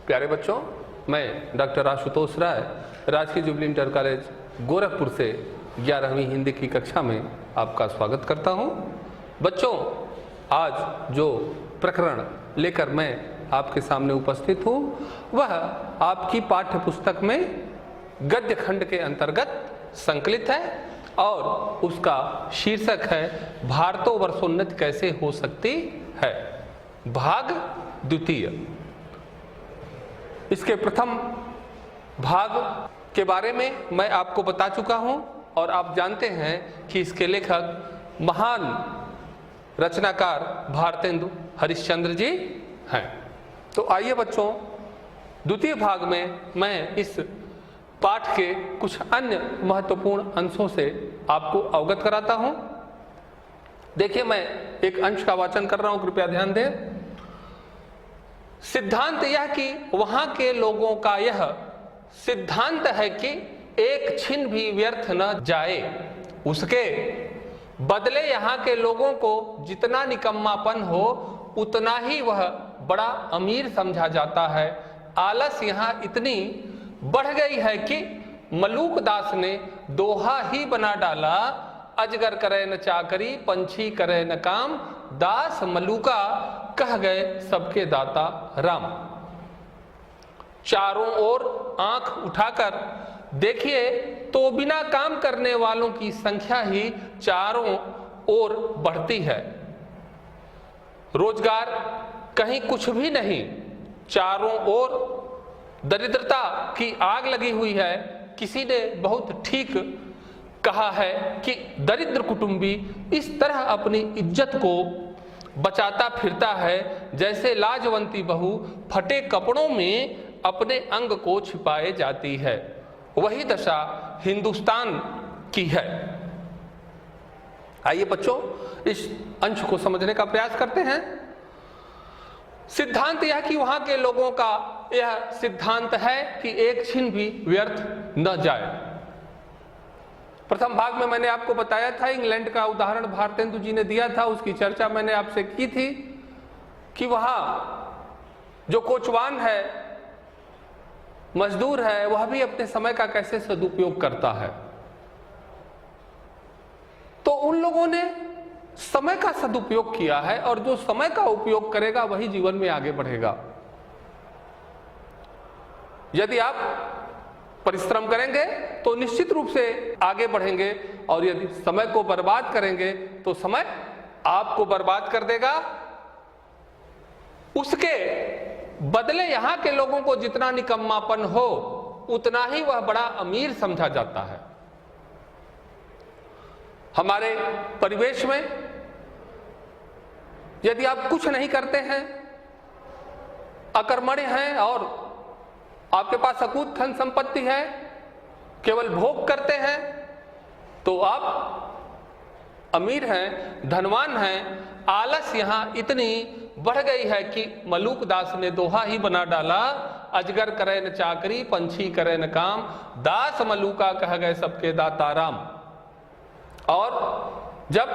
प्यारे बच्चों, मैं डॉक्टर आशुतोष राय राजकीय जुबली इंटर कॉलेज गोरखपुर से 11वीं हिंदी की कक्षा में आपका स्वागत करता हूं। बच्चों, आज जो प्रकरण लेकर मैं आपके सामने उपस्थित हूं वह आपकी पाठ्य पुस्तक में गद्य खंड के अंतर्गत संकलित है और उसका शीर्षक है भारतोवर्षोन्नति कैसे हो सकती है, भाग द्वितीय। इसके प्रथम भाग के बारे में मैं आपको बता चुका हूं और आप जानते हैं कि इसके लेखक महान रचनाकार भारतेंदु हरिश्चंद्र जी हैं। तो आइए बच्चों, द्वितीय भाग में मैं इस पाठ के कुछ अन्य महत्वपूर्ण अंशों से आपको अवगत कराता हूं। देखिए, मैं एक अंश का वाचन कर रहा हूं, कृपया ध्यान दें। सिद्धांत यह कि वहां के लोगों का यह सिद्धांत है कि एक छिन भी व्यर्थ न जाए, उसके बदले यहाँ के लोगों को जितना निकम्मापन हो उतना ही वह बड़ा अमीर समझा जाता है। आलस यहाँ इतनी बढ़ गई है कि मलूक दास ने दोहा ही बना डाला, अजगर करे न चाकरी, पंछी करे न काम, दास मलूका कह गए सबके दाता राम। चारों ओर आंख उठाकर देखिए तो बिना काम करने वालों की संख्या ही चारों ओर बढ़ती है। रोजगार कहीं कुछ भी नहीं, चारों ओर दरिद्रता की आग लगी हुई है। किसी ने बहुत ठीक कहा है कि दरिद्र कुटुंबी इस तरह अपनी इज्जत को बचाता फिरता है जैसे लाजवंती बहू फटे कपड़ों में अपने अंग को छिपाए जाती है। वही दशा हिंदुस्तान की है। आइए बच्चों, इस अंश को समझने का प्रयास करते हैं। सिद्धांत यह कि वहां के लोगों का यह सिद्धांत है कि एक छिन भी व्यर्थ न जाए। प्रथम भाग में मैंने आपको बताया था, इंग्लैंड का उदाहरण भारतेंदु जी ने दिया था, उसकी चर्चा मैंने आपसे की थी कि वहां जो कोचवान है, मजदूर है, वह भी अपने समय का कैसे सदुपयोग करता है। तो उन लोगों ने समय का सदुपयोग किया है और जो समय का उपयोग करेगा वही जीवन में आगे बढ़ेगा। यदि आप परिश्रम करेंगे तो निश्चित रूप से आगे बढ़ेंगे और यदि समय को बर्बाद करेंगे तो समय आपको बर्बाद कर देगा। उसके बदले यहां के लोगों को जितना निकम्मापन हो उतना ही वह बड़ा अमीर समझा जाता है। हमारे परिवेश में यदि आप कुछ नहीं करते हैं, अकर्मण्य हैं और आपके पास अकूत धन संपत्ति है, केवल भोग करते हैं, तो आप अमीर हैं, धनवान हैं। आलस यहां इतनी बढ़ गई है कि मलूक दास ने दोहा ही बना डाला, अजगर करे न चाकरी, पंछी करे न काम, दास मलूका कह गए सबके दाता राम। और जब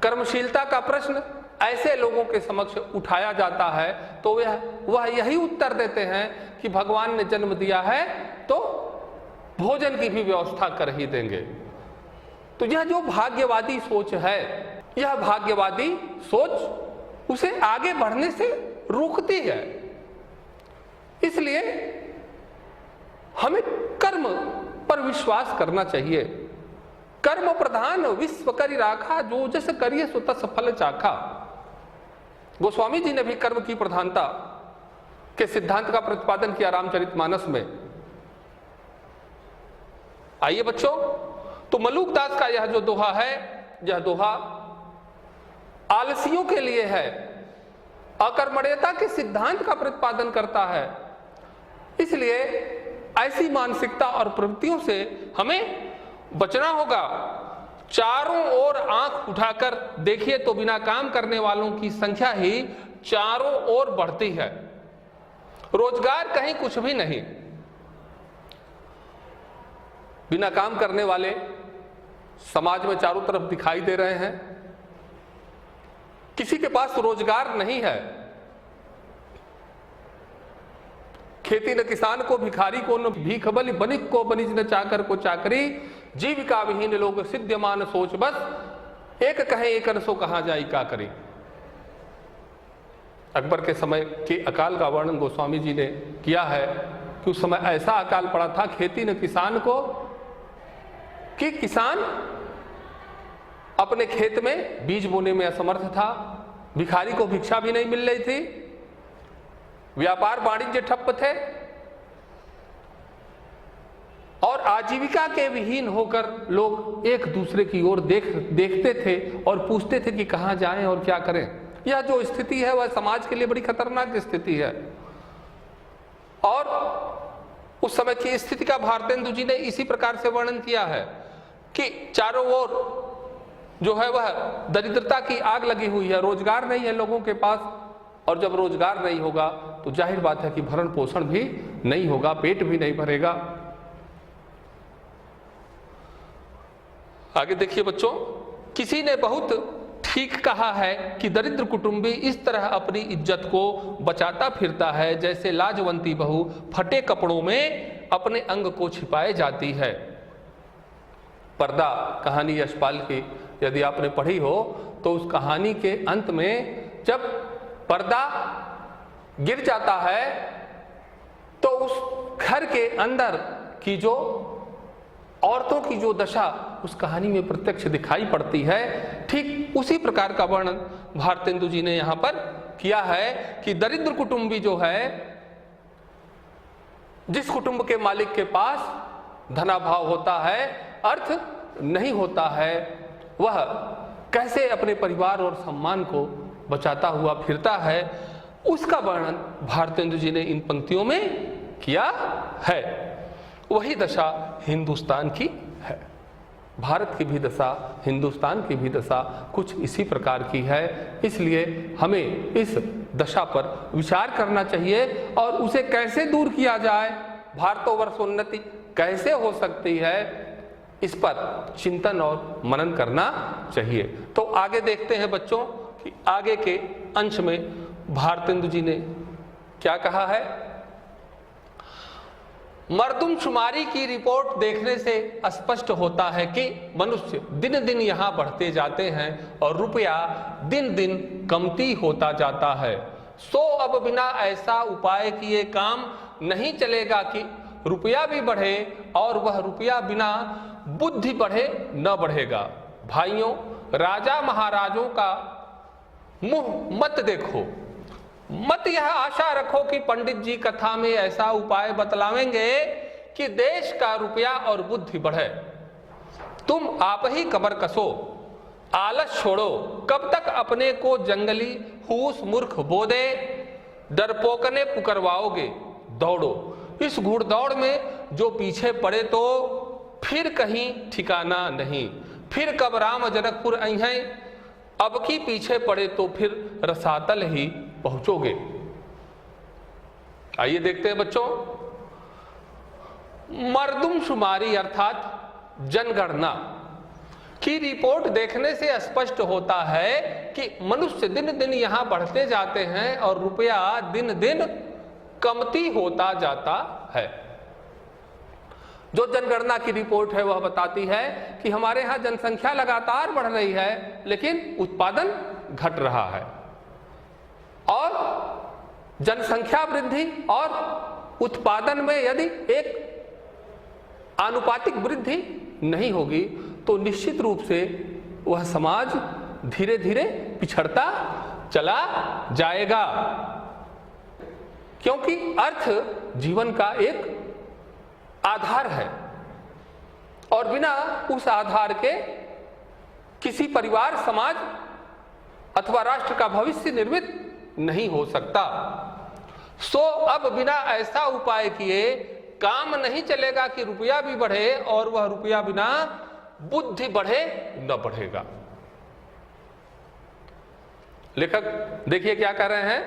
कर्मशीलता का प्रश्न ऐसे लोगों के समक्ष उठाया जाता है तो वह यही उत्तर देते हैं कि भगवान ने जन्म दिया है तो भोजन की भी व्यवस्था कर ही देंगे। तो यह जो भाग्यवादी सोच है, यह भाग्यवादी सोच उसे आगे बढ़ने से रोकती है। इसलिए हमें कर्म पर विश्वास करना चाहिए। कर्म प्रधान विश्व करि राखा, जो जस करिए सो तस फल चाखा। गोस्वामी जी ने भी कर्म की प्रधानता के सिद्धांत का प्रतिपादन किया रामचरितमानस में। आइए बच्चों, तो मलूक दास का यह जो दोहा है, यह दोहा आलसियों के लिए है, अकर्मण्यता के सिद्धांत का प्रतिपादन करता है। इसलिए ऐसी मानसिकता और प्रवृत्तियों से हमें बचना होगा। चारों ओर आंख उठाकर देखिए तो बिना काम करने वालों की संख्या ही चारों ओर बढ़ती है। रोजगार कहीं कुछ भी नहीं। बिना काम करने वाले समाज में चारों तरफ दिखाई दे रहे हैं। किसी के पास रोजगार नहीं है। खेती न किसान को भिखारी को, न भीख बलि बनिक को बनिज, न चाकर को चाकरी, जीविका विहीन लोग सिद्ध्यमान सोच बस, एक कहे एक सो कहाँ जाई का करी। अकबर के समय के अकाल का वर्णन गोस्वामी जी ने किया है कि उस समय ऐसा अकाल पड़ा था खेती न किसान को, कि किसान अपने खेत में बीज बोने में असमर्थ था, भिखारी को भिक्षा भी नहीं मिल रही थी, व्यापार वाणिज्य ठप्प थे, और आजीविका के विहीन होकर लोग एक दूसरे की ओर देखते थे और पूछते थे कि कहां जाएं और क्या करें। यह जो स्थिति है वह समाज के लिए बड़ी खतरनाक स्थिति है। और उस समय की स्थिति का भारतेंदु जी ने इसी प्रकार से वर्णन किया है कि चारों ओर जो है वह दरिद्रता की आग लगी हुई है, रोजगार नहीं है लोगों के पास, और जब रोजगार नहीं होगा तो जाहिर बात है कि भरण पोषण भी नहीं होगा, पेट भी नहीं भरेगा। आगे देखिए बच्चों, किसी ने बहुत ठीक कहा है कि दरिद्र कुटुंबी इस तरह अपनी इज्जत को बचाता फिरता है जैसे लाजवंती बहू फटे कपड़ों में अपने अंग को छिपाए जाती है। पर्दा कहानी यशपाल की यदि आपने पढ़ी हो तो उस कहानी के अंत में जब पर्दा गिर जाता है तो उस घर के अंदर की जो औरतों की जो दशा उस कहानी में प्रत्यक्ष दिखाई पड़ती है, ठीक उसी प्रकार का वर्णन भारतेंदु जी ने यहां पर किया है कि दरिद्र कुटुंबी जो है, जिस कुटुंब के मालिक के पास धनाभाव होता है, अर्थ नहीं होता है, वह कैसे अपने परिवार और सम्मान को बचाता हुआ फिरता है, उसका वर्णन भारतेंदु जी ने इन पंक्तियों में किया है। वही दशा हिंदुस्तान की है। भारत की भी दशा, हिंदुस्तान की भी दशा कुछ इसी प्रकार की है। इसलिए हमें इस दशा पर विचार करना चाहिए और उसे कैसे दूर किया जाए, भारतवर्षोन्नति कैसे हो सकती है, इस पर चिंतन और मनन करना चाहिए। तो आगे देखते हैं बच्चों कि आगे के अंश में भारतेंदु जी ने क्या कहा है। मर्दमशुमारी की रिपोर्ट देखने से स्पष्ट होता है कि मनुष्य दिन दिन यहाँ बढ़ते जाते हैं और रुपया दिन दिन कमती होता जाता है। सो अब बिना ऐसा उपाय किए काम नहीं चलेगा कि रुपया भी बढ़े और वह रुपया बिना बुद्धि बढ़े न बढ़ेगा। भाइयों, राजा महाराजों का मुंह मत देखो, मत यह आशा रखो कि पंडित जी कथा में ऐसा उपाय बतलावेंगे कि देश का रुपया और बुद्धि बढ़े। तुम आप ही कमर कसो, आलस छोड़ो, कब तक अपने को जंगली फूस मूर्ख बोधे डरपोकने पुकरवाओगे। दौड़ो, इस घुड़दौड़ में जो पीछे पड़े तो फिर कहीं ठिकाना नहीं। फिर कब राम जनकपुर आई हैं, अब की पीछे पड़े तो फिर रसातल ही पहुंचोगे। आइए देखते हैं बच्चों, मर्दमशुमारी अर्थात जनगणना की रिपोर्ट देखने से स्पष्ट होता है कि मनुष्य दिन दिन यहां बढ़ते जाते हैं और रुपया दिन दिन कमती होता जाता है। जो जनगणना की रिपोर्ट है वह बताती है कि हमारे यहाँ जनसंख्या लगातार बढ़ रही है लेकिन उत्पादन घट रहा है, और जनसंख्या वृद्धि और उत्पादन में यदि एक आनुपातिक वृद्धि नहीं होगी तो निश्चित रूप से वह समाज धीरे धीरे पिछड़ता चला जाएगा, क्योंकि अर्थ जीवन का एक आधार है और बिना उस आधार के किसी परिवार, समाज अथवा राष्ट्र का भविष्य निर्मित नहीं हो सकता। सो अब बिना ऐसा उपाय किए काम नहीं चलेगा कि रुपया भी बढ़े और वह रुपया बिना बुद्धि बढ़े न बढ़ेगा। लेखक देखिए क्या कह रहे हैं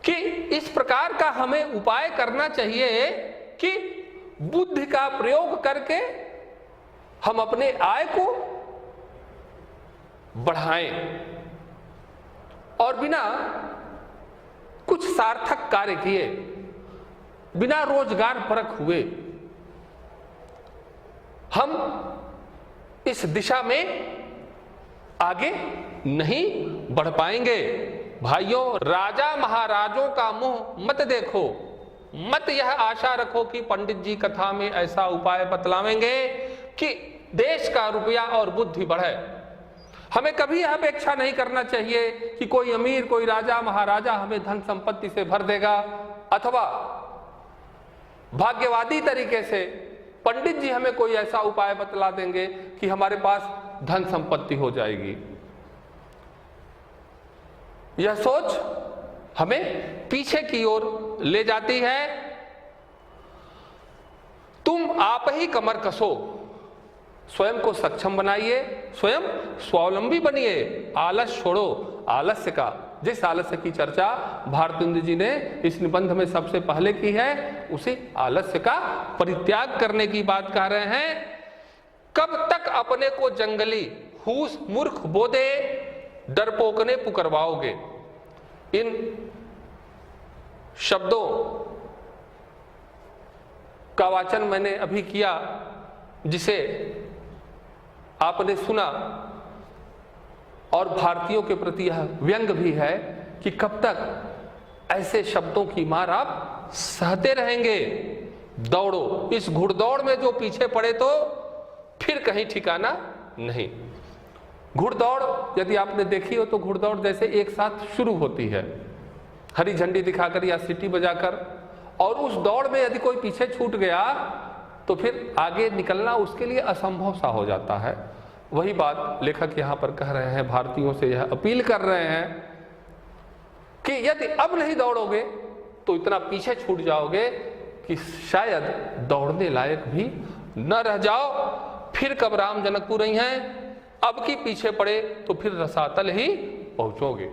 कि इस प्रकार का हमें उपाय करना चाहिए कि बुद्धि का प्रयोग करके हम अपने आय को बढ़ाएं और बिना कुछ सार्थक कार्य किए बिना रोजगार परख हुए हम इस दिशा में आगे नहीं बढ़ पाएंगे। भाइयों, राजा महाराजों का मुंह मत देखो, मत यह आशा रखो कि पंडित जी कथा में ऐसा उपाय बतलावेंगे कि देश का रुपया और बुद्धि बढ़े। हमें कभी यह अपेक्षा नहीं करना चाहिए कि कोई अमीर, कोई राजा महाराजा हमें धन संपत्ति से भर देगा, अथवा भाग्यवादी तरीके से पंडित जी हमें कोई ऐसा उपाय बतला देंगे कि हमारे पास धन संपत्ति हो जाएगी। यह सोच हमें पीछे की ओर ले जाती है। तुम आप ही कमर कसो, स्वयं को सक्षम बनाइए, स्वयं स्वावलंबी बनिए, आलस छोड़ो। आलस्य का, जिस आलस्य की चर्चा भारतेंदु जी ने इस निबंध में सबसे पहले की है, उसी आलस्य का परित्याग करने की बात कह रहे हैं। कब तक अपने को जंगली हूस मूर्ख बोधे डरपोकने पुकरवाओगे। इन शब्दों का वाचन मैंने अभी किया, जिसे आपने सुना, और भारतीयों के प्रति यह व्यंग भी है कि कब तक ऐसे शब्दों की मार आप सहते रहेंगे। दौड़ो, इस घुड़दौड़ में जो पीछे पड़े तो फिर कहीं ठिकाना नहीं। घुड़दौड़ यदि आपने देखी हो तो घुड़दौड़ जैसे एक साथ शुरू होती है, हरी झंडी दिखाकर या सीटी बजाकर, और उस दौड़ में यदि कोई पीछे छूट गया तो फिर आगे निकलना उसके लिए असंभव सा हो जाता है। वही बात लेखक यहां पर कह रहे हैं, भारतीयों से यह अपील कर रहे हैं कि यदि अब नहीं दौड़ोगे तो इतना पीछे छूट जाओगे कि शायद दौड़ने लायक भी न रह जाओ। फिर कब राम जनकपुर ही हैं, अब की पीछे पड़े तो फिर रसातल ही पहुंचोगे।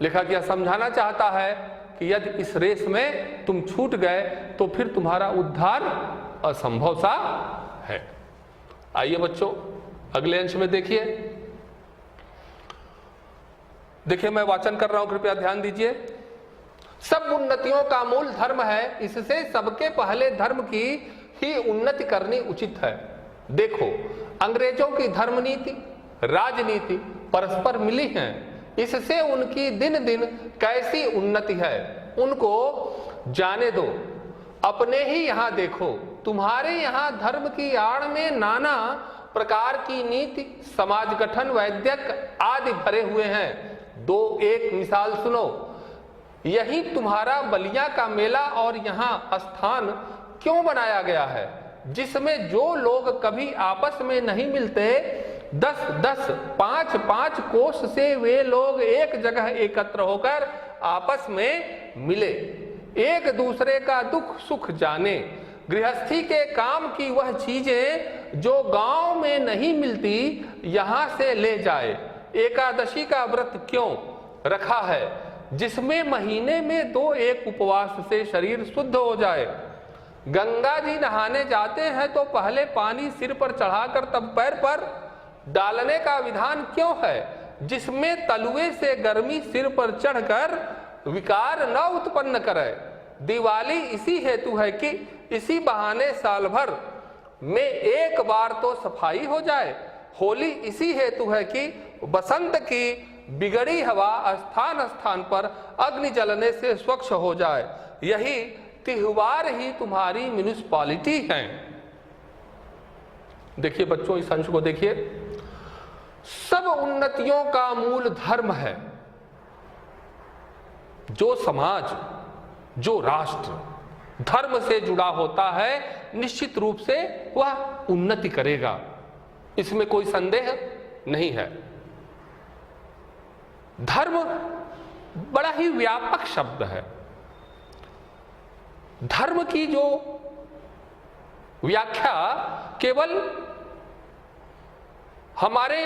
लेखक यह समझाना चाहता है कि यदि इस रेस में तुम छूट गए तो फिर तुम्हारा उद्धार असंभव सा है। आइए बच्चों, अगले अंश में देखिए। मैं वाचन कर रहा हूं, कृपया ध्यान दीजिए। सब उन्नतियों का मूल धर्म है, इससे सबके पहले धर्म की ही उन्नति करनी उचित है। देखो, अंग्रेजों की धर्म नीति, राजनीति परस्पर मिली हैं, इससे उनकी दिन दिन कैसी उन्नति है उनको जाने दो। अपने ही यहाँ देखो, तुम्हारे यहाँ धर्म की आड़ में नाना प्रकार की नीति, समाज गठन, वैद्यक आदि भरे हुए हैं। एक मिसाल सुनो। यही तुम्हारा बलिया का मेला और यहाँ स्थान क्यों बनाया गया है, जिसमें जो लोग कभी आपस में नहीं मिलते, 10-10, 5-5 कोस से वे लोग एक जगह एकत्र होकर आपस में मिले, एक दूसरे का दुख सुख जाने, गृहस्थी के काम की वह चीजें जो गांव में नहीं मिलती यहां से ले जाए। एकादशी का व्रत क्यों रखा है, जिसमें महीने में 2-1 उपवास से शरीर शुद्ध हो जाए। गंगा जी नहाने जाते हैं तो पहले पानी सिर पर चढ़ाकर तब पैर पर डालने का विधान क्यों है, जिसमें तलुए से गर्मी सिर पर चढ़कर विकार न उत्पन्न करे। दिवाली इसी हेतु है कि इसी बहाने साल भर में एक बार तो सफाई हो जाए। होली इसी हेतु है कि बसंत की बिगड़ी हवा स्थान स्थान पर अग्नि जलने से स्वच्छ हो जाए। यही त्योहार ही तुम्हारी म्युनिसिपैलिटी है। देखिए बच्चों, इस अंश को देखिए। सब उन्नतियों का मूल धर्म है। जो समाज, जो राष्ट्र धर्म से जुड़ा होता है, निश्चित रूप से वह उन्नति करेगा, इसमें कोई संदेह नहीं है। धर्म बड़ा ही व्यापक शब्द है। धर्म की जो व्याख्या केवल हमारे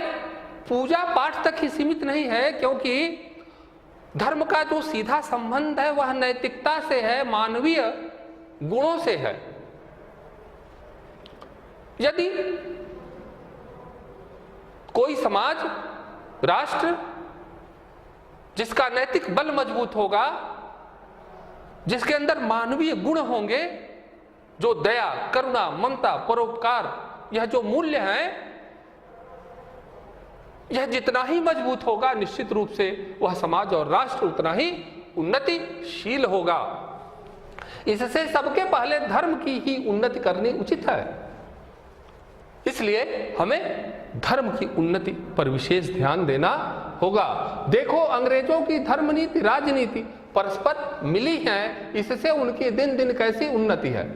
पूजा पाठ तक ही सीमित नहीं है, क्योंकि धर्म का जो सीधा संबंध है वह नैतिकता से है, मानवीय गुणों से है। यदि कोई समाज, राष्ट्र जिसका नैतिक बल मजबूत होगा, जिसके अंदर मानवीय गुण होंगे, जो दया, करुणा, ममता, परोपकार, यह जो मूल्य हैं, यह जितना ही मजबूत होगा निश्चित रूप से वह समाज और राष्ट्र उतना ही उन्नतिशील होगा। इससे सबके पहले धर्म की ही उन्नति करनी उचित है। इसलिए हमें धर्म की उन्नति पर विशेष ध्यान देना होगा। देखो, अंग्रेजों की धर्म नीति, राजनीति परस्पर मिली है, इससे उनकी दिन दिन कैसी उन्नति है।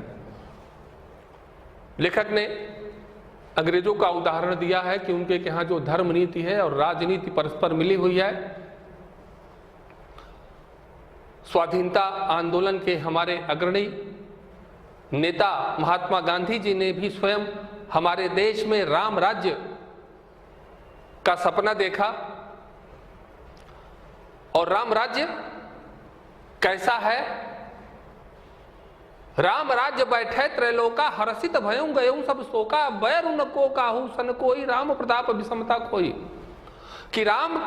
लेखक ने अंग्रेजों का उदाहरण दिया है कि उनके यहाँ जो धर्म नीति है और राजनीति परस्पर मिली हुई है। स्वाधीनता आंदोलन के हमारे अग्रणी नेता महात्मा गांधी जी ने भी स्वयं हमारे देश में राम राज्य का सपना देखा। और राम राज्य कैसा है? राम राज्य बैठे त्रैलोका, हर्षित भयउ गयउ सब शोका, बैर उनको काहू सन कोई, राम प्रताप विषमता कोई। कि राम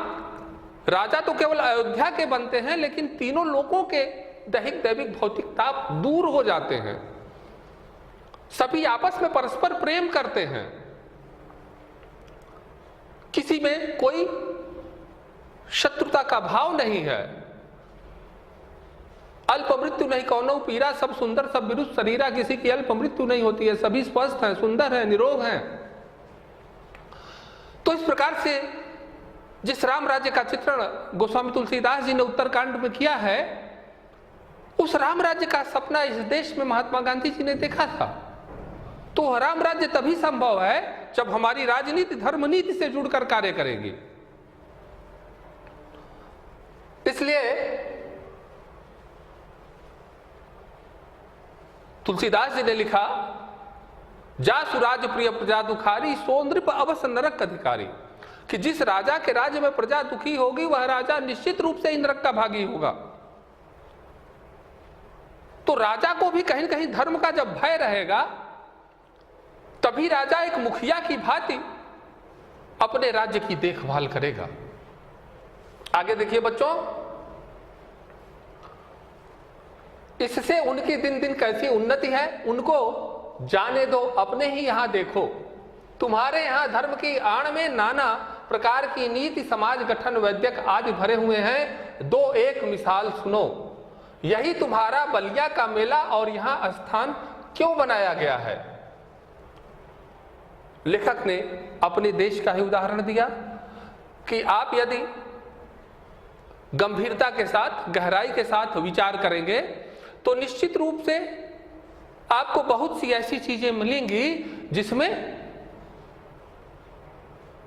राजा तो केवल अयोध्या के बनते हैं, लेकिन तीनों लोगों के दैहिक दैविक भौतिक ताप दूर हो जाते हैं। सभी आपस में परस्पर प्रेम करते हैं, किसी में कोई शत्रुता का भाव नहीं है। अल्प मृत्यु नहीं कौनो पीरा, सब सुंदर सब विरुद्ध शरीरा, किसी की अल्प मृत्यु नहीं होती है, सभी स्वस्थ हैं, सुंदर हैं, निरोग हैं। तो इस प्रकार से जिस राम राज्य का चित्रण गोस्वामी तुलसीदास जी ने उत्तरकांड में किया है, उस राम राज्य का सपना इस देश में महात्मा गांधी जी ने देखा था। तो राम राज्य तभी संभव है जब हमारी राजनीति धर्मनीति से जुड़कर कार्य करेगी। इसलिए तुलसीदास जी ने लिखा, जा सुराज प्रिय प्रजा दुखारी, सो नृप अवश्य नरक अधिकारी। कि जिस राजा के राज्य में प्रजा दुखी होगी, वह राजा निश्चित रूप से नरक का भागी होगा। तो राजा को भी कहीं न कहीं धर्म का जब भय रहेगा, तभी राजा एक मुखिया की भांति अपने राज्य की देखभाल करेगा। आगे देखिए बच्चों, इससे उनकी दिन दिन कैसी उन्नति है, उनको जाने दो, अपने ही यहां देखो। तुम्हारे यहां धर्म की आड़ में नाना प्रकार की नीति, समाज गठन, वैद्यक आदि भरे हुए हैं। दो एक मिसाल सुनो, यही तुम्हारा बलिया का मेला और यहां स्थान क्यों बनाया गया है। लेखक ने अपने देश का ही उदाहरण दिया कि आप यदि गंभीरता के साथ, गहराई के साथ विचार करेंगे तो निश्चित रूप से आपको बहुत सी ऐसी चीजें मिलेंगी जिसमें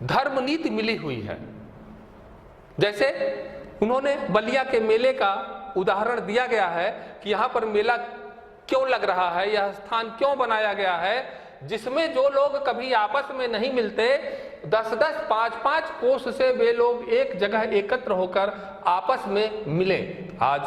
धर्म नीति मिली हुई है। जैसे उन्होंने बलिया के मेले का उदाहरण दिया गया है कि यहां पर मेला क्यों लग रहा है, यह स्थान क्यों बनाया गया है, जिसमें जो लोग कभी आपस में नहीं मिलते, 10-10, 5-5 कोस से वे लोग एक जगह एकत्र होकर आपस में मिले। आज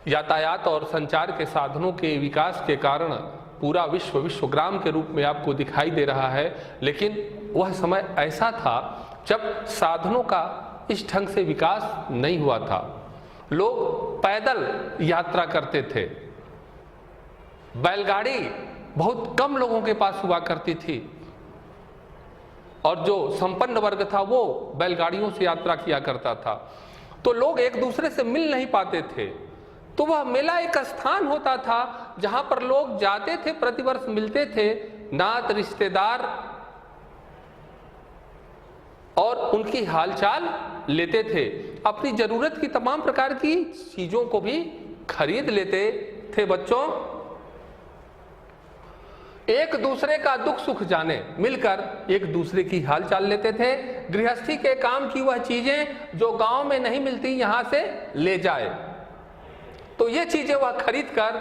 यातायात और संचार के साधनों के विकास के कारण पूरा विश्व विश्वग्राम के रूप में आपको दिखाई दे रहा है, लेकिन वह समय ऐसा था जब साधनों का इस ढंग से विकास नहीं हुआ था। लोग पैदल यात्रा करते थे, बैलगाड़ी बहुत कम लोगों के पास हुआ करती थी, और जो संपन्न वर्ग था वो बैलगाड़ियों से यात्रा किया करता था। तो लोग एक दूसरे से मिल नहीं पाते थे। तो वह मेला एक स्थान होता था जहां पर लोग जाते थे, प्रतिवर्ष मिलते थे, नात रिश्तेदार और उनकी हालचाल लेते थे, अपनी जरूरत की तमाम प्रकार की चीजों को भी खरीद लेते थे। बच्चों, एक दूसरे का दुख सुख जाने, मिलकर एक दूसरे की हालचाल लेते थे। गृहस्थी के काम की वह चीजें जो गांव में नहीं मिलती, यहां से ले जाए, तो ये चीजें वह खरीद कर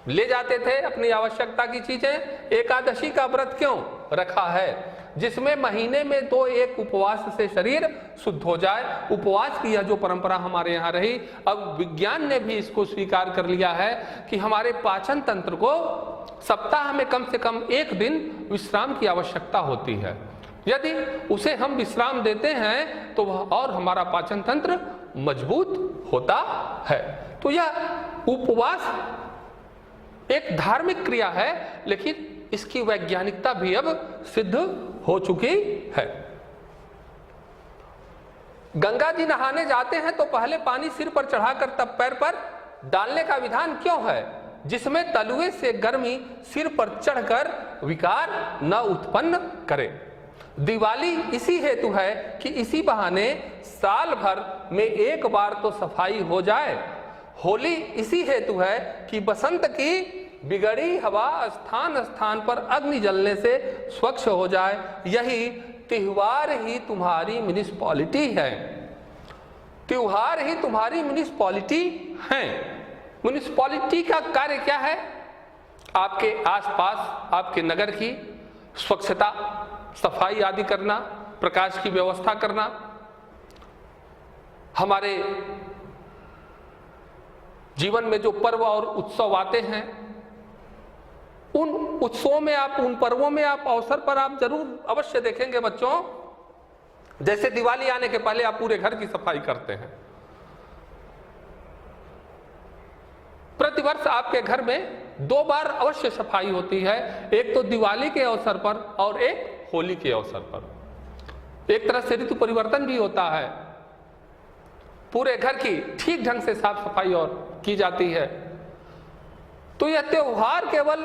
ले जाते थे, अपनी आवश्यकता की चीजें। एकादशी का व्रत क्यों रखा है? जिसमें महीने में 2-1 उपवास से शरीर शुद्ध हो जाए। उपवास की यह जो परंपरा हमारे यहाँ रही, अब विज्ञान ने भी इसको स्वीकार कर लिया है कि हमारे पाचन तंत्र को सप्ताह में कम से कम 1 दिन विश्राम की आवश्यकता होती है। यदि उसे हम विश्राम देते हैं तो वह और हमारा पाचन तंत्र मजबूत होता है। तो यह उपवास एक धार्मिक क्रिया है, लेकिन इसकी वैज्ञानिकता भी अब सिद्ध हो चुकी है। गंगा जी नहाने जाते हैं तो पहले पानी सिर पर चढ़ाकर तब पैर पर डालने का विधान क्यों है, जिसमें तलुए से गर्मी सिर पर चढ़कर विकार न उत्पन्न करे। दिवाली इसी हेतु है कि इसी बहाने साल भर में एक बार तो सफाई हो जाए। होली इसी हेतु है कि बसंत की बिगड़ी हवा स्थान स्थान पर अग्नि जलने से स्वच्छ हो जाए। यही त्योहार ही तुम्हारी म्युनिसिपैलिटी है। त्योहार ही तुम्हारी म्युनिसिपैलिटी है। म्युनिसिपैलिटी का कार्य क्या है? आपके आसपास आपके नगर की स्वच्छता, सफाई आदि करना, प्रकाश की व्यवस्था करना। हमारे जीवन में जो पर्व और उत्सव आते हैं, उन उत्सवों में आप, उन पर्वों में आप, अवसर पर आप जरूर अवश्य देखेंगे बच्चों, जैसे दिवाली आने के पहले आप पूरे घर की सफाई करते हैं। प्रतिवर्ष आपके घर में 2 बार अवश्य सफाई होती है, एक तो दिवाली के अवसर पर और एक होली के अवसर पर। एक तरह से ऋतु परिवर्तन भी होता है, पूरे घर की ठीक ढंग से साफ सफाई और की जाती है। तो यह त्योहार केवल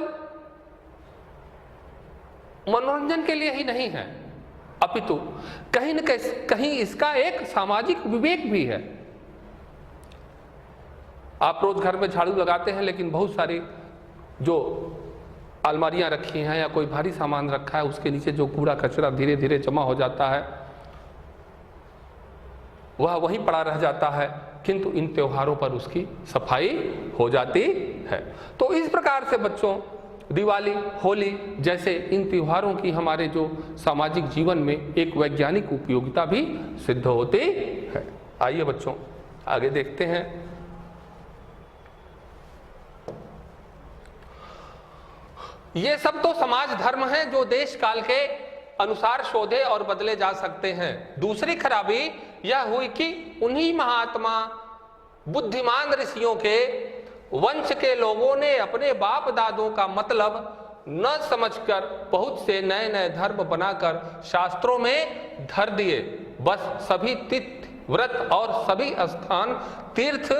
मनोरंजन के लिए ही नहीं है, अपितु कहीं न कहीं इसका एक सामाजिक विवेक भी है। आप रोज घर में झाड़ू लगाते हैं, लेकिन बहुत सारी जो अलमारियां रखी हैं या कोई भारी सामान रखा है, उसके नीचे जो कूड़ा कचरा धीरे धीरे जमा हो जाता है, वह वहीं पड़ा रह जाता है, किंतु इन त्योहारों पर उसकी सफाई हो जाती है। तो इस प्रकार से बच्चों, दिवाली, होली जैसे इन त्योहारों की हमारे जो सामाजिक जीवन में एक वैज्ञानिक उपयोगिता भी सिद्ध होती है। आइए बच्चों आगे देखते हैं। ये सब तो समाज धर्म हैं जो देश काल के अनुसार शोधे और बदले जा सकते हैं। दूसरी खराबी यह हुई कि उन्हीं महात्मा बुद्धिमान ऋषियों के वंश के लोगों ने अपने बाप दादों का मतलब न समझकर बहुत से नए नए धर्म बनाकर शास्त्रों में धर दिए। बस सभी तिथि, व्रत और सभी स्थान तीर्थ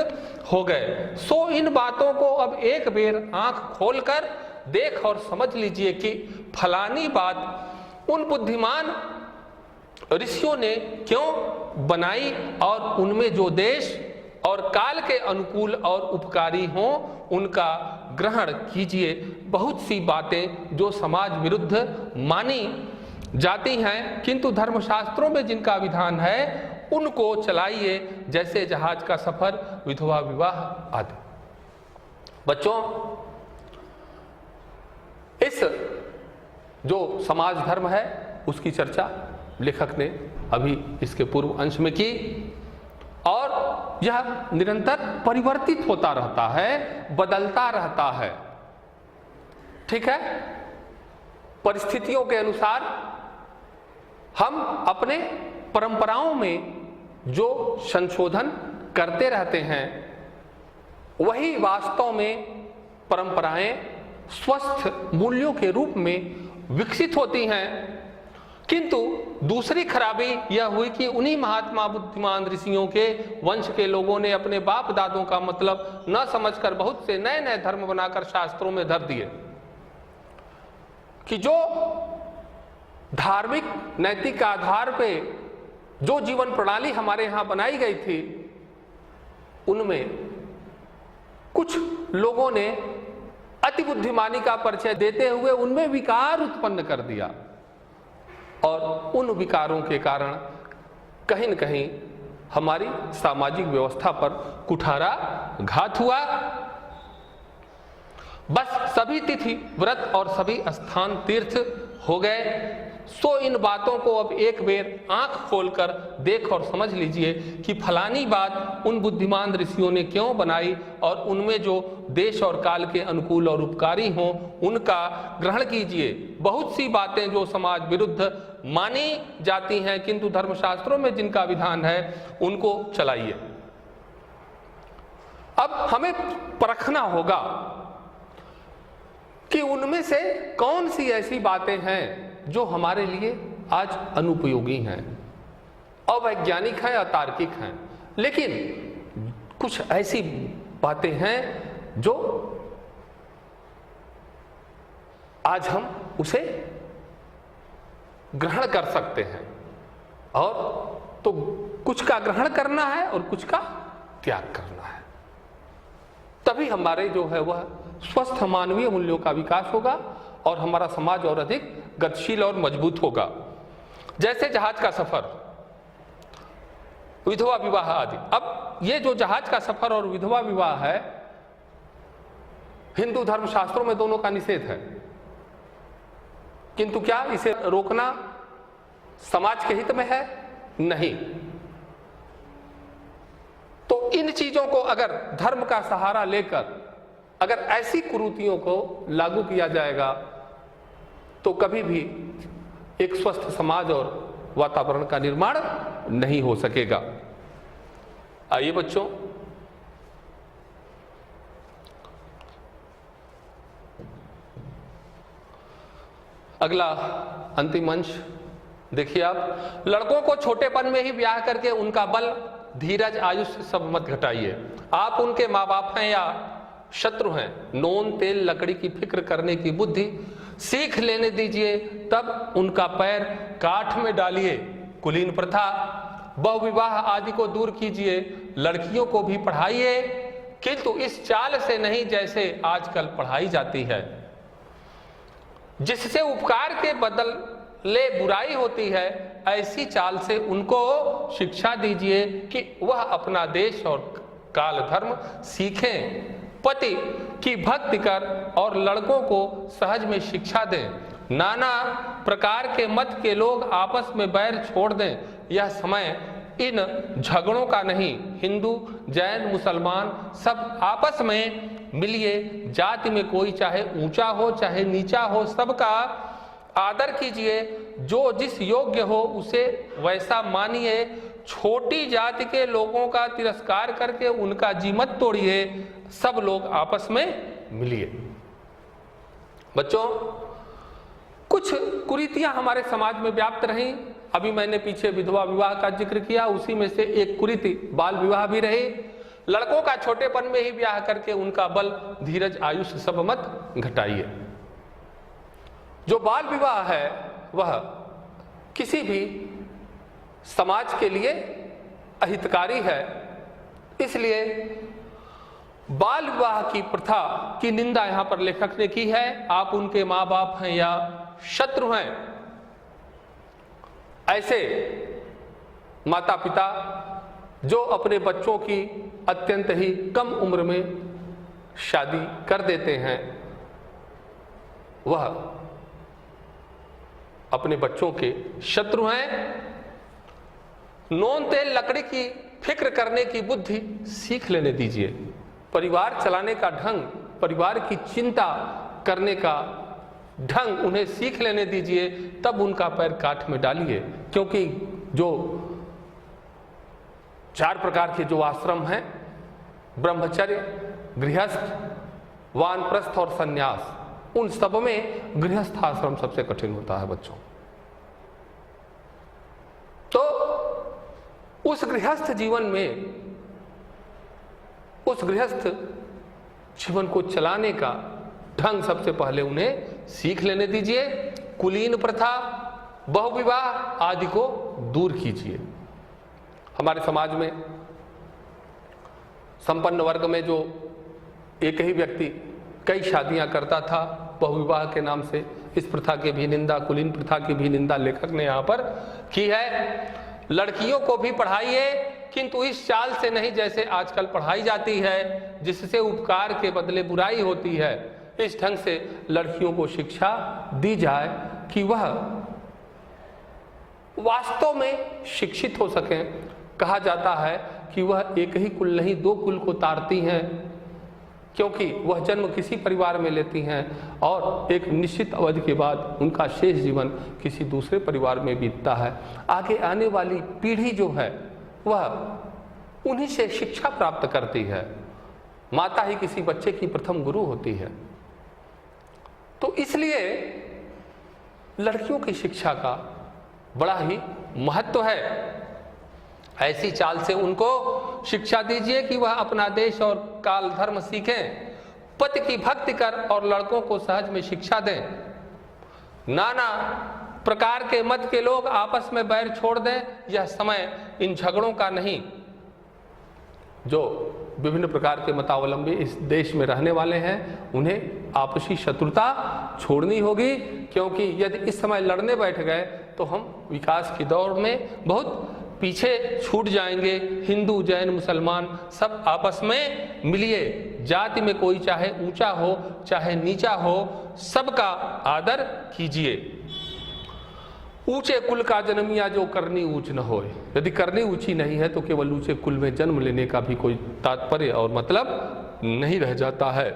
हो गए। सो इन बातों को अब एक बेर आंख खोलकर देख और समझ लीजिए कि फलानी बात उन बुद्धिमान ऋषियों ने क्यों बनाई और उनमें जो देश और काल के अनुकूल और उपकारी हों उनका ग्रहण कीजिए। बहुत सी बातें जो समाज विरुद्ध मानी जाती हैं, किंतु धर्मशास्त्रों में जिनका विधान है उनको चलाइए, जैसे जहाज का सफर, विधवा विवाह आदि। बच्चों, इस जो समाज धर्म है उसकी चर्चा लेखक ने अभी इसके पूर्व अंश में की, और यह निरंतर परिवर्तित होता रहता है, बदलता रहता है। ठीक है, परिस्थितियों के अनुसार हम अपने परंपराओं में जो संशोधन करते रहते हैं, वही वास्तव में परंपराएं स्वस्थ मूल्यों के रूप में विकसित होती हैं। किंतु दूसरी खराबी यह हुई कि उन्हीं महात्मा बुद्धिमान ऋषियों के वंश के लोगों ने अपने बाप दादों का मतलब न समझकर बहुत से नए नए धर्म बनाकर शास्त्रों में धर दिए, कि जो धार्मिक नैतिक आधार पे जो जीवन प्रणाली हमारे यहाँ बनाई गई थी, उनमें कुछ लोगों ने अति बुद्धिमानी का परिचय देते हुए उनमें विकार उत्पन्न कर दिया, और उन विकारों के कारण कहीं न कहीं हमारी सामाजिक व्यवस्था पर कुठारा घात हुआ। बस सभी तिथि, व्रत और सभी स्थान तीर्थ हो गए। सो इन बातों को अब एक बेर आंख खोलकर देख और समझ लीजिए कि फलानी बात उन बुद्धिमान ऋषियों ने क्यों बनाई, और उनमें जो देश और काल के अनुकूल और उपकारी हों उनका ग्रहण कीजिए। बहुत सी बातें जो समाज विरुद्ध मानी जाती हैं, किंतु धर्मशास्त्रों में जिनका विधान है उनको चलाइए। अब हमें परखना होगा कि उनमें से कौन सी ऐसी बातें हैं जो हमारे लिए आज अनुपयोगी हैं, अवैज्ञानिक हैं, अतार्किक हैं, लेकिन कुछ ऐसी बातें हैं जो आज हम उसे ग्रहण कर सकते हैं। और तो कुछ का ग्रहण करना है और कुछ का त्याग करना है, तभी हमारे जो है वह स्वस्थ मानवीय मूल्यों का विकास होगा और हमारा समाज और अधिक गतिशील और मजबूत होगा। जैसे जहाज का सफर, विधवा विवाह आदि। अब ये जो जहाज का सफर और विधवा विवाह है, हिंदू धर्म शास्त्रों में दोनों का निषेध है, किंतु क्या इसे रोकना समाज के हित में है? नहीं। तो इन चीजों को अगर धर्म का सहारा लेकर अगर ऐसी कुरीतियों को लागू किया जाएगा तो कभी भी एक स्वस्थ समाज और वातावरण का निर्माण नहीं हो सकेगा। आइए बच्चों, अगला अंतिम अंश देखिए आप। लड़कों को छोटेपन में ही ब्याह करके उनका बल, धीरज, आयुष्य सब मत घटाइए। आप उनके माँ बाप हैं या शत्रु हैं, नून तेल लकड़ी की फिक्र करने की बुद्धि सीख लेने दीजिए, तब उनका पैर काठ में डालिए। कुलीन प्रथा, बहुविवाह आदि को दूर कीजिए। लड़कियों को भी पढ़ाइए, किंतु इस चाल से नहीं जैसे आजकल पढ़ाई जाती है, जिससे उपकार के बदले बुराई होती है। ऐसी चाल से उनको शिक्षा दीजिए कि वह अपना देश और काल धर्म सीखें। पति की भक्ति कर और लड़कों को सहज में शिक्षा दें। नाना प्रकार के मत के लोग आपस में बैर छोड़ दें। यह समय इन झगड़ों का नहीं, हिंदू, जैन, मुसलमान सब आपस में मिलिए। जाति में कोई चाहे ऊंचा हो चाहे नीचा हो, सबका आदर कीजिए। जो जिस योग्य हो उसे वैसा मानिए। छोटी जाति के लोगों का तिरस्कार करके उनका जी मत तोड़िए। सब लोग आपस में मिलिए। बच्चों, कुछ कुरीतियां हमारे समाज में व्याप्त रहीं। अभी मैंने पीछे विधवा विवाह का जिक्र किया, उसी में से एक कुरीति बाल विवाह भी रही। लड़कों का छोटेपन में ही ब्याह करके उनका बल, धीरज, आयुष्य सब मत घटाइए। जो बाल विवाह है वह किसी भी समाज के लिए अहितकारी है, इसलिए बाल विवाह की प्रथा की निंदा यहां पर लेखक ने की है। आप उनके माँ बाप हैं या शत्रु हैं, ऐसे माता पिता जो अपने बच्चों की अत्यंत ही कम उम्र में शादी कर देते हैं, वह अपने बच्चों के शत्रु हैं। नून तेल लकड़ी की फिक्र करने की बुद्धि सीख लेने दीजिए। परिवार चलाने का ढंग, परिवार की चिंता करने का ढंग उन्हें सीख लेने दीजिए, तब उनका पैर काठ में डालिए। क्योंकि जो 4 प्रकार के जो आश्रम हैं, ब्रह्मचर्य, गृहस्थ, वानप्रस्थ और सन्यास, उन सब में गृहस्थ आश्रम सबसे कठिन होता है बच्चों। तो उस गृहस्थ जीवन में, उस गृहस्थ जीवन को चलाने का ढंग सबसे पहले उन्हें सीख लेने दीजिए। कुलीन प्रथा, बहुविवाह आदि को दूर कीजिए। हमारे समाज में संपन्न वर्ग में जो एक ही व्यक्ति कई शादियां करता था बहुविवाह के नाम से, इस प्रथा की भी निंदा, कुलीन प्रथा की भी निंदा लेखक ने यहाँ पर की है। लड़कियों को भी पढ़ाइए, किंतु इस चाल से नहीं जैसे आजकल पढ़ाई जाती है, जिससे उपकार के बदले बुराई होती है। इस ढंग से लड़कियों को शिक्षा दी जाए कि वह वास्तव में शिक्षित हो सकें। कहा जाता है कि वह एक ही कुल नहीं 2 कुल को तारती हैं, क्योंकि वह जन्म किसी परिवार में लेती हैं और एक निश्चित अवधि के बाद उनका शेष जीवन किसी दूसरे परिवार में बीतता है। आगे आने वाली पीढ़ी जो है वह उन्हीं से शिक्षा प्राप्त करती है। माता ही किसी बच्चे की प्रथम गुरु होती है। तो इसलिए लड़कियों की शिक्षा का बड़ा ही महत्व है। ऐसी चाल से उनको शिक्षा दीजिए कि वह अपना देश और काल धर्म सीखें, पति की भक्ति कर और लड़कों को सहज में शिक्षा दें। नाना प्रकार के मत के लोग आपस में बैर छोड़ दें। यह समय इन झगड़ों का नहीं। जो विभिन्न प्रकार के मतावलंबी इस देश में रहने वाले हैं, उन्हें आपसी शत्रुता छोड़नी होगी, क्योंकि यदि इस समय लड़ने बैठ गए तो हम विकास की दौड़ में बहुत पीछे छूट जाएंगे। हिंदू, जैन, मुसलमान सब आपस में मिलिए। जाति में कोई चाहे ऊंचा हो चाहे नीचा हो, सबका आदर कीजिए। ऊंचे कुल का जन्मिया जो करनी ऊंच न होए। यदि करनी ऊंची नहीं है तो केवल ऊंचे कुल में जन्म लेने का भी कोई तात्पर्य और मतलब नहीं रह जाता है।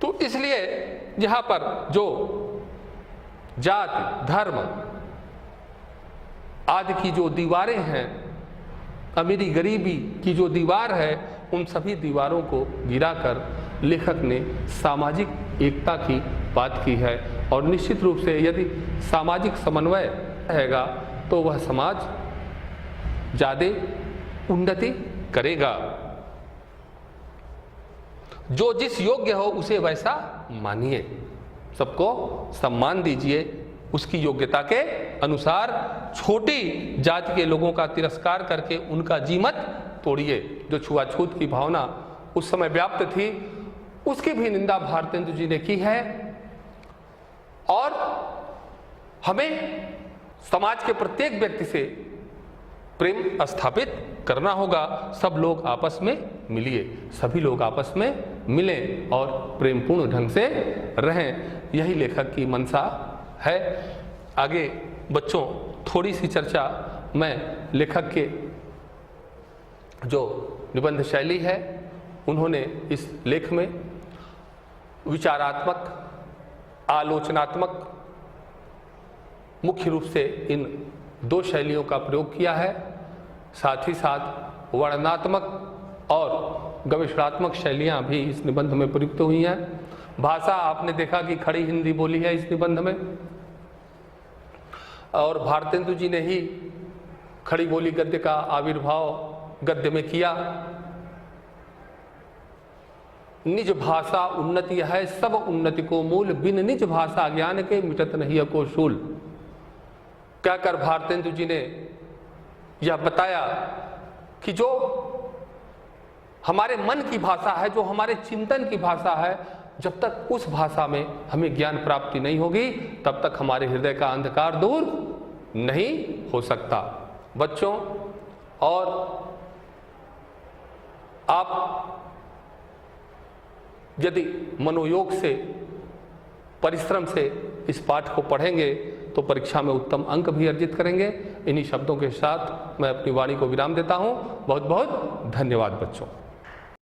तो इसलिए यहां पर जो जाति, धर्म आदि की जो दीवारें हैं, अमीरी गरीबी की जो दीवार है, उन सभी दीवारों को गिराकर लेखक ने सामाजिक एकता की बात की है। और निश्चित रूप से यदि सामाजिक समन्वय रहेगा तो वह समाज ज़्यादा उन्नति करेगा। जो जिस योग्य हो उसे वैसा मानिए, सबको सम्मान दीजिए उसकी योग्यता के अनुसार। छोटी जाति के लोगों का तिरस्कार करके उनका जी मत तोड़िए। जो छुआछूत की भावना उस समय व्याप्त थी, उसकी भी निंदा भारतेंदु जी ने की है। और हमें समाज के प्रत्येक व्यक्ति से प्रेम स्थापित करना होगा। सब लोग आपस में मिलिए, सभी लोग आपस में मिलें और प्रेमपूर्ण ढंग से रहें। यही लेखक की मंशा है। आगे बच्चों थोड़ी सी चर्चा मैं लेखक के जो निबंध शैली है, उन्होंने इस लेख में विचारात्मक, आलोचनात्मक मुख्य रूप से इन दो शैलियों का प्रयोग किया है। साथ ही साथ वर्णनात्मक और गवेषणात्मक शैलियां भी इस निबंध में प्रयुक्त हुई हैं। भाषा आपने देखा कि खड़ी हिंदी बोली है इस निबंध में, और भारतेंदु जी ने ही खड़ी बोली गद्य का आविर्भाव गद्य में किया। निज भाषा उन्नति है सब उन्नति को मूल, बिन निज भाषा ज्ञान के मिटत नहीं को शूल। कहकर भारतेंदु जी ने यह बताया कि जो हमारे मन की भाषा है, जो हमारे चिंतन की भाषा है, जब तक उस भाषा में हमें ज्ञान प्राप्ति नहीं होगी तब तक हमारे हृदय का अंधकार दूर नहीं हो सकता। बच्चों, और आप यदि मनोयोग से, परिश्रम से इस पाठ को पढ़ेंगे तो परीक्षा में उत्तम अंक भी अर्जित करेंगे। इन्हीं शब्दों के साथ मैं अपनी वाणी को विराम देता हूं। बहुत बहुत धन्यवाद बच्चों।